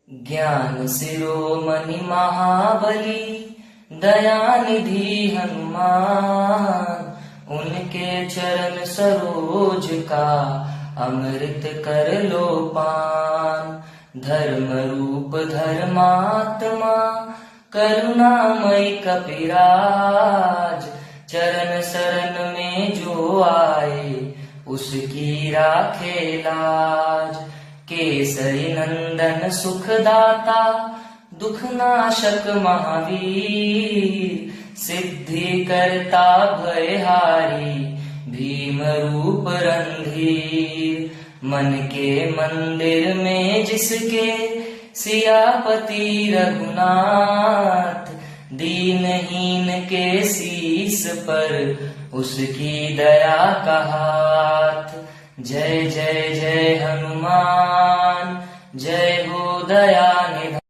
ज्ञान शिरोमणि महाबली दयानिधि हनुमान, उनके चरण सरोज का अमृत कर लो पान। धर्म रूप धर्मात्मा करुणामय कपिराज, चरण शरण में जो आए उसकी राखे लाज। केसरी नंदन सुखदाता दुखनाशक महावीर, सिद्धि करता भयहारी भीम रूप रणधीर। मन के मंदिर में जिसके सियापति रघुनाथ, दीनहीन के शीस पर उसकी दया का हाथ। जय जय जय हनुमान, जय हो दया निधान।